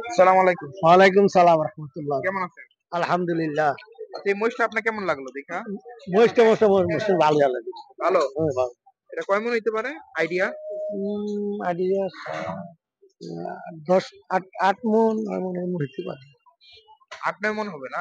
আসসালামু আলাইকুম। ওয়ালাইকুম সালাম রহমতুল্লাহ। কেমন আছেন? আলহামদুলিল্লাহ। আচ্ছা, এই মহিষটা আপনার কেমন লাগলো দেখা? মহিষটা বসে মহিষটা ভালো লাগে। ভালো? ভালো। এটা কয় মণ হইতে পারে আইডিয়া? আইডিয়া 10 8 মন এমন হইতে পারে। ৮-৯ মণ হবে না?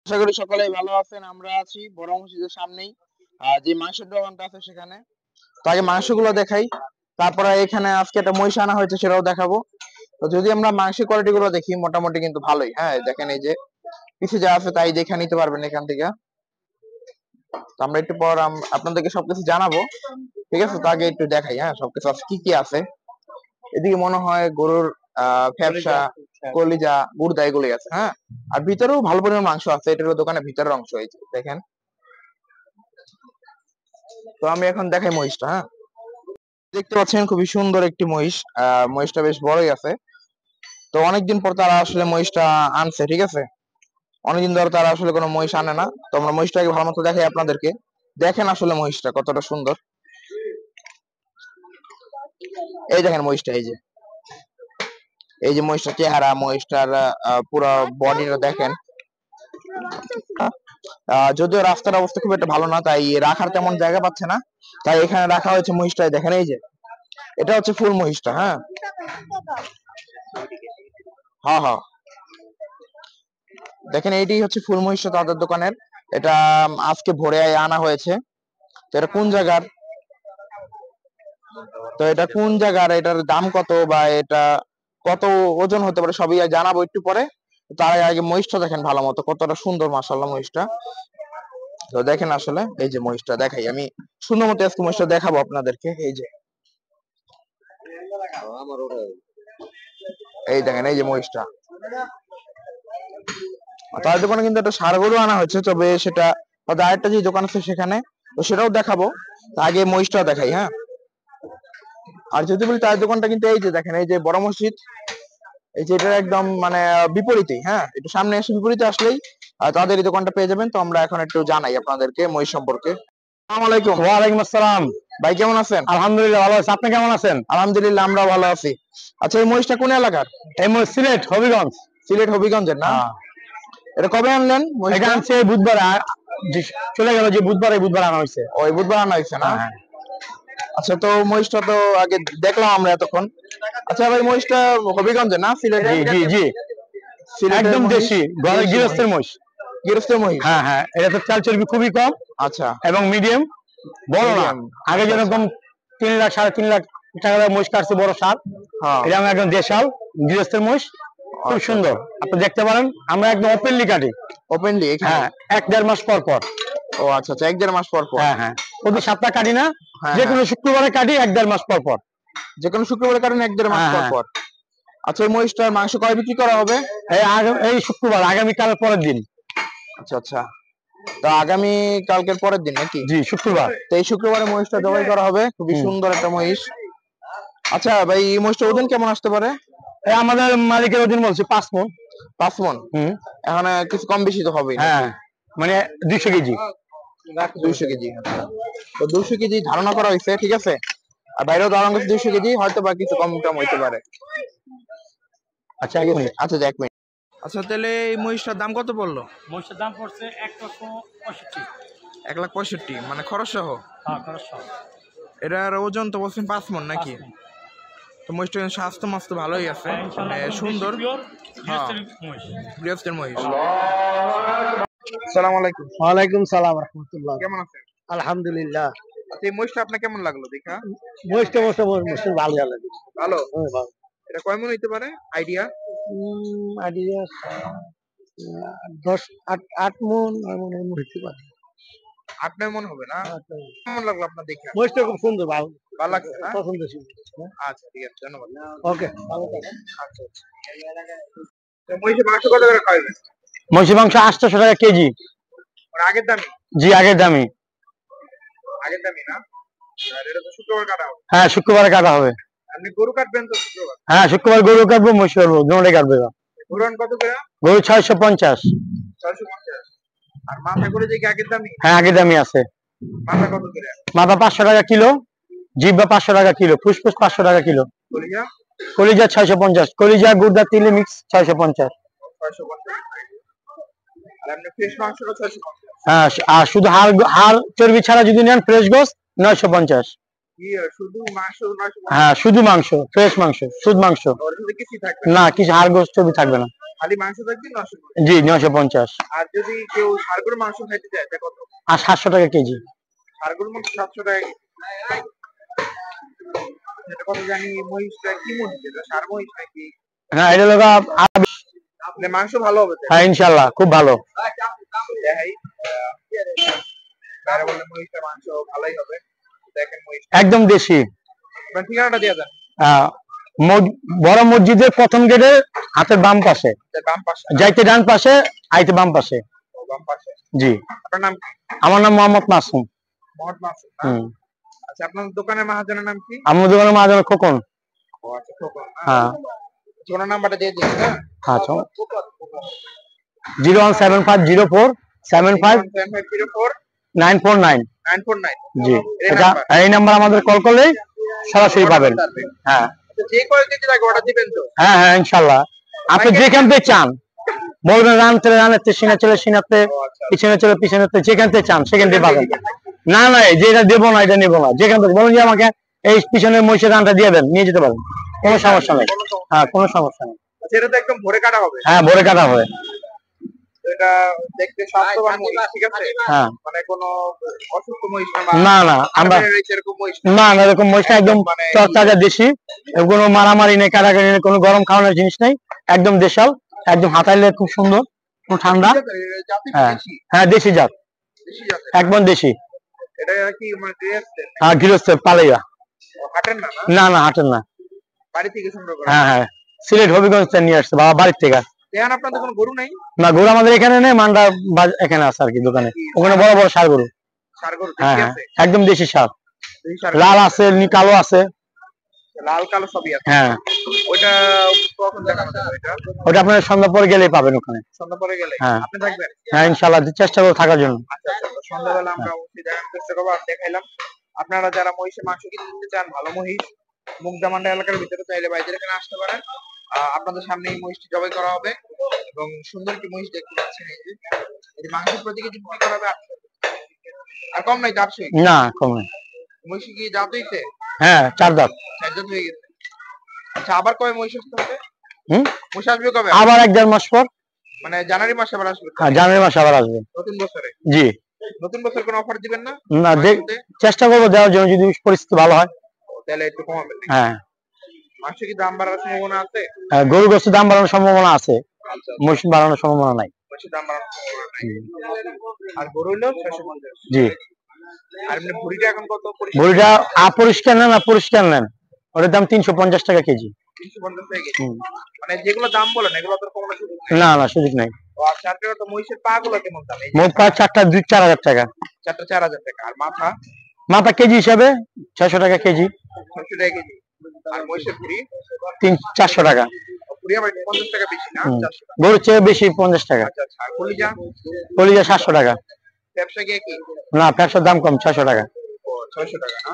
আশা করি সকলেই ভালো আছেন। আমরা আছি বড় মসজিদের সামনেই, যে মাংসের দোকানটা আছে সেখানে। তো আগে মাংসগুলো দেখাই, তারপরে এখানে আজকে একটা মহিষ আনা হয়েছে সেটাও দেখাবো। তো যদি আমরা মাংসের কোয়ালিটি গুলো দেখি, মোটামুটি কিন্তু ভালোই। হ্যাঁ, দেখেন এই যে কিছু যা আছে তাই দেখে নিতে পারবেন এখান থেকে। তো আমরা একটু পর আপনাদেরকে সবকিছু জানাবো, ঠিক আছে? তো আগে একটু দেখাই, হ্যাঁ, সবকিছু আছে কি কি আছে। এদিকে মনে হয় গরুর ফ্যাপসা, কলিজা, গুর্দা এগুলি আছে। হ্যাঁ, আর ভিতরেও ভালো পরিমাণ মাংস আছে। এটা হলো দোকানের ভিতরের অংশ, এই যে দেখেন। তো আমি এখন দেখাই মহিষটা। হ্যাঁ, দেখতে পাচ্ছেন খুবই সুন্দর একটি মহিষ। মহিষটা বেশ বড়ই আছে। তো অনেকদিন পর তারা আসলে মহিষটা আনছে, ঠিক আছে? অনেকদিন ধরে তারা আসলে কোনো মহিষ আনে না। তো আমরা মহিষটাকে ভালো মতো দেখাই আপনাদেরকে। দেখেন আসলে মহিষটা কতটা সুন্দর। এই দেখেন মহিষটা, এই যে মহিষটার চেহারা, মহিষটার পুরো বডিটা দেখেন। যদিও রাস্তার অবস্থা খুব একটা ভালো না, তাই রাখার তেমন জায়গা পাচ্ছে না, তাই এখানে রাখা হয়েছে মহিষটাই। দেখেন এই যে এটা হচ্ছে ফুল মহিষটা। হ্যাঁ, হ্যাঁ, হ্যাঁ, দেখেন এইটাই হচ্ছে ফুল মহিষটা তাদের দোকানের। এটা আজকে ভোরে আনা হয়েছে। তো এটা কোন জায়গার, এটার দাম কত, বা এটা কত ওজন হতে পারে সবই জানাবো একটু পরে। তার আগে মহিষটা দেখেন ভালো মতো, কতটা সুন্দর মাশাআল্লাহ মহিষটা। তো দেখেন আসলে এই যে মহিষটা দেখাই আমি সুন্দর মতো, আজকে মহিষটা দেখাবো আপনাদেরকে। এই দেখেন এই যে মহিষটা। তার দোকানে কিন্তু একটা ষাঁড় গরু আনা হয়েছে, তবে সেটা আরেকটা যে দোকান আছে সেখানে, তো সেটাও দেখাবো। আগে মহিষটা দেখাই। হ্যাঁ, আর যদি বলি তার দোকানটা কিন্তু এই যে দেখেন, এই যে বড় মসজিদ, এই যে এটার একদম মানে বিপরীতে। হ্যাঁ, একটু সামনে এসে বিপরীতে আসলেই তাদের এই দোকানটা পেয়ে যাবেন। তো আমরা এখন একটু জানাই আপনাদেরকে মহিষ সম্পর্কে। আসসালামু আলাইকুম। ওয়ালাইকুম আসসালাম। ভাই কেমন আছেন? আলহামদুলিল্লাহ ভালো আছি। আপনি কেমন আছেন? আলহামদুলিল্লাহ আমরাও ভালো আছি। আচ্ছা, এই মহিষটা কোন এলাকার? এই সিলেট হবিগঞ্জ। সিলেট হবিগঞ্জের না? এটা কবে আনলেন এটা মহিষটা? আনছে বুধবার, চলে গেল যে বুধবার, এই বুধবার আনা হয়েছে। ওই বুধবার আনা হয়েছে না? আচ্ছা, তো মহিষটা তো আগে দেখলাম আমরা এতক্ষণ। আচ্ছা ভাই, মহিষটা হবিগঞ্জে না সিলেটে? জি জি জি, একদম দেশি, ঘরের গৃহস্থের মহিষ। গৃহস্থের মহিষ? হ্যাঁ হ্যাঁ, এটা তো চাল চর্বি খুবই কম। আচ্ছা, এবং মিডিয়াম, বড় না। আগে যেরকম 3 লাখ 3.5 লাখ টাকা মহিষ কাটছে বড় সার, এটা আমার একদম দেশাল গৃহস্থের মহিষ, খুব সুন্দর। আপনি দেখতে পারেন, আমরা একদম ওপেনলি কাটি। ওপেনলি? হ্যাঁ, 1-1.5 মাস পর পর। ও আচ্ছা আচ্ছা, 1-1.5 মাস পর পর। হ্যাঁ হ্যাঁ, প্রতি সপ্তাহে কাটি না, যে কোনো শুক্রবারে কাটি 1-1.5 মাস পর পর। যে কোনো শুক্রবারে কাটেন 1-1.5 মাস পর পর? আচ্ছা, এই মহিষটার মাংস কবে বিক্রি করা হবে? এই শুক্রবার, আগামীকাল পরের দিন। আচ্ছা আচ্ছা, তো আগামী কালকের পরের দিন নাকি? জি, শুক্রবার। তো এই শুক্রবারে মহিষটা জবাই করা হবে। খুবই সুন্দর একটা মহিষ। আচ্ছা ভাই, এই মহিষটা ওজন কেমন আসতে পারে? আমাদের মালিকের ওজন বলছে 5 মণ। 5 মণ? এখন কিছু কম বেশি তো হবে। হ্যাঁ, মানে 200 কেজি। 200 কেজি? তো 200 কেজি ধারণা করা হয়েছে, ঠিক আছে? আর বাইরেও ধারণা করছে 200 কেজি, হয়তো বা কিছু কম টম হইতে পারে। আচ্ছা, 1 মিনিট। আচ্ছা, 1 মিনিট। আচ্ছা, তাহলে এই মহিষটার দাম কত পড়লো? মহিষের দাম পড়ছে 1,65,000। 1,65,000 মানে খরচ সহ? হ্যাঁ, খরচ সহ। এটার ওজন তো বলছেন 5 মণ নাকি? তো মহিষটার স্বাস্থ্য মাস্ত ভালোই আছে, সুন্দর। গৃহস্থের মহিষ। আসসালামু আলাইকুম। ওয়ালাইকুম সালাম রহমতুল্লাহ। কেমন আছেন? আলহামদুলিল্লাহ। আচ্ছা, এই মহিষটা আপনার কেমন লাগলো দেখা? মহিষটা বসে ভালো লাগে। ভালো? এটা কয় মণ হইতে পারে আইডিয়া? আইডিয়া 8 মণ এমন হইতে পারে। 8-9 মণ হবে না? কেমন লাগলো আপনার দেখে? মহিষটা খুব সুন্দর, ভালো লাগছে না? পছন্দের। আচ্ছা, ঠিক আছে, ধন্যবাদ। ওকে, ভালো থাকেন। আচ্ছা আচ্ছা, তো মহিষের মাংস কত করে খাওয়াবেন? মহিষের মাংস 800 টাকা কেজি। আগের দামই? জি, আগের দামই। আগের দামই না? আর এটা তো শুক্রবার কাটা হবে। হ্যাঁ শুক্রবারে কাটা হবে। আপনি গরু কাটবেন তো শুক্রবার? হ্যাঁ শুক্রবার গরু কাটবো, মহিষ কাটবো, দুটোই কাটবে। গরুন কত করে? গরু 650। 650। আর মাথা করে যে কি আগের দামি? হ্যাঁ আগের দামি আছে। মাথা কত করে? মাথা 500 টাকা কিলো, জিব্বা 500 টাকা কিলো, ফুসফুস 500 টাকা কিলো। কলিজা? কলিজা 650, কলিজা গুর্দা তিলে মিক্স 650। 650। আর আপনি ফ্রেশ মাংসটা 650। হ্যাঁ আর শুধু হাড় চর্বি ছাড়া যদি নেন ফ্রেশ গোস 950। কি শুধু মাংস 950? হ্যাঁ শুধু মাংস, ফ্রেশ মাংস, শুধু মাংস। ওর সাথে কিছু থাকবে না, কিছু হাড় গোস চর্বি থাকবে না। খালি মাংস থাকবে 950? জি 950। আর যদি কেউ ষাড়গরুর মাংস খাইতে চায় তা কত? আর 700 টাকা কেজি। ষাড়গরুর মাংস 700 টাকা কেজি। এটা কত জানি মহিষটা কি মহিষ, এটা ষাড় মহিষ নাকি? হ্যাঁ এটা লোক মানে মাংস ভালো হবে তো? হ্যাঁ ইনশাআল্লাহ খুব ভালো। দেখাই তারা বলে মহিষটা মাংস ভালোই হবে। দেখেন মহিষ একদম দেশি। আপনার ঠিকানাটা দিয়ে দেন। আহ, বড় মসজিদের প্রথম গেটে হাতের বাম পাশে, বাম পাশে যাইতে ডান পাশে, আইতে বাম পাশে। বাম পাশে। জি। আপনার নাম কি? আমার নাম মোহাম্মদ মাসুম। মোহাম্মদ মাসুম। হুম। আচ্ছা আপনার দোকানের মাহাজনের নাম কি? আমার দোকানের মাঝে খোকন। ও আচ্ছা খোকন। হ্যাঁ ফোন নাম্বারটা দিয়ে দিন। হ্যাঁ আচ্ছা 0175047504949। 949। জি এই এটা নাম্বার। এই নাম্বার আমাদের কল করলেই সরাসরি পাবেন। হ্যাঁ যে কয় কেজি লাগে অর্ডার দিবেন তো? হ্যাঁ হ্যাঁ ইনশাআল্লাহ। আপনি যেখান থেকে চান বলবেন, রানতে সিনা চলে সিনাতে, পিছনে চলে পিছনেতে, যেখান থেকে চান সেখান থেকে পাবেন। না না যে এটা দেবো না, এটা নেবো না, যেখান থেকে বলুন যে আমাকে এই পিছনে মহিষের রানটা দিয়ে দেন, নিয়ে যেতে পারেন, কোনো সমস্যা নেই। হ্যাঁ কোনো সমস্যা নেই। সেটা তো একদম ভরে কাটা হবে। হ্যাঁ ভরে কাটা হয়। এটা দেখতে স্বাস্থ্যবান মহিষ, ঠিক আছে? হ্যাঁ মানে কোনো অসুস্থ মহিষ না না আমরা এরকম মহিষ না না এরকম মহিষটা একদম তরতাজা দেশি, কোনো মারামারি নেই, কাটাকাটি নেই, কোনো গরম খাওয়ানোর জিনিস নেই, একদম দেশাল, একদম হাতাইলে খুব সুন্দর, খুব ঠান্ডা। হ্যাঁ হ্যাঁ দেশি জাত, একদম দেশি। এটা কি মানে হ্যাঁ গৃহস্থ পালাইয়া। হাটেন না? না না হাটেন না, বাড়ি থেকে সংগ্রহ করা? হ্যাঁ হ্যাঁ সিলেট হবিগঞ্জ থেকে নিয়ে আসছে বাবা বাড়ির থেকে। এখন আপনাদের কোনো গরু নাই? না গরু আমাদের এখানে নেই, মান্ডা এখানে আছে আর কি দোকানে, ওখানে বড় বড় ষাঁড় গরু। ষাঁড় গরু হ্যাঁ দেশি হ্যাঁ আছে? একদম দেশি ষাঁড়, দেশি ষাঁড় লাল আছে কালো আছে। লাল কালো সবই আছে? হ্যাঁ ওইটা কখন দেখানো যাবে? ওইটা ওটা আপনার সন্ধ্যা পরে গেলেই পাবেন ওখানে। সন্ধ্যা পরে গেলে হ্যাঁ আপনি থাকবেন? হ্যাঁ ইনশাআল্লাহ চেষ্টা করব থাকার জন্য। আচ্ছা আচ্ছা তো সন্ধ্যাবেলা আমরা অবশ্যই দেখানোর চেষ্টা করবো। আর দেখাইলাম আপনারা যারা মহিষের মাংস কিনতে চান, ভালো মহিষ মুগদামান্ডা এলাকার ভিতরে, চাইলে ভাইদের এখানে আসতে পারেন। আপনাদের সামনে এই মহিষটি জবাই করা হবে এবং সুন্দর একটি মহিষ দেখতে পাচ্ছেন। এই যে এই মাংসের প্রতি কেজি বিক্রি করা হবে 800। আর কম নাই? 800? না কম নেই। মহিষ কি জাত হইছে? হ্যাঁ 4 দাঁত। 4 জাত হয়ে গেছে। আচ্ছা আবার কবে মহিষ আসতে হবে? মহিষ আসবে কবে? আবার 1-1.5 মাস পর, মানে জানুয়ারি মাসে আবার আসবে? হ্যাঁ জানুয়ারি মাসে আবার আসবে নতুন বছরে? জি। নতুন বছর কোনো অফার দিবেন না? না চেষ্টা করবো দেওয়ার জন্য, যদি পরিস্থিতি ভালো হয় তাহলে একটু কমাবেন। হ্যাঁ মাংস কি দাম বাড়ার সম্ভাবনা আছে? গরু গোস্তের দাম বাড়ানোর সম্ভাবনা আছে, মহিষ বাড়ানোর সম্ভাবনা নাই। মহিষের দাম বাড়ানোর সম্ভাবনা নাই। আর গরু হইলো 650? জি। আর এমনি ভুঁড়িটা এখন কত? ভুঁড়িটা পরিষ্কার নেন আর পরিষ্কার নেন, ওটার দাম 350 টাকা কেজি। 350 টাকা কেজি? মানে যেগুলো দাম বলেন এগুলো তো কমানোর সুযোগ নেই? না না সুযোগ নাই। আচ্ছা আর তো মহিষের পা গুলো কেমন দাম? মোট পা 4টা 4,000 টাকা। 4টা 4000 টাকা। আর মাথা? মাথা কেজি হিসাবে 600 টাকা কেজি। 600 টাকা কেজি। আর মহিষের ভুঁড়ি? 400 টাকা। ভুঁড়ি আবার 50 টাকা বেশি না? 400 টাকা। গরুর চেয়ে বেশি 50 টাকা। আচ্ছা আচ্ছা। আর কলিজা? কলিজা 700 টাকা। ব্যবসা কি কি? না ব্যবসার দাম কম, 600 টাকা। 600 টাকা না?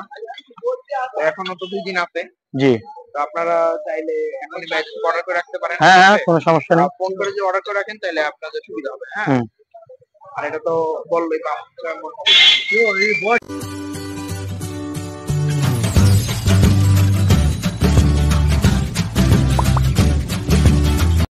এখনো তো 2 দিন আছে। জি। তো আপনারা চাইলে এখনই বাইরে অর্ডার করে রাখতে পারেন। হ্যাঁ হ্যাঁ কোনো সমস্যা নেই। ফোন করে যে অর্ডার করে রাখেন তাহলে আপনাদের সুবিধা হবে। হ্যাঁ আর এটা তো বললেই পাবেন।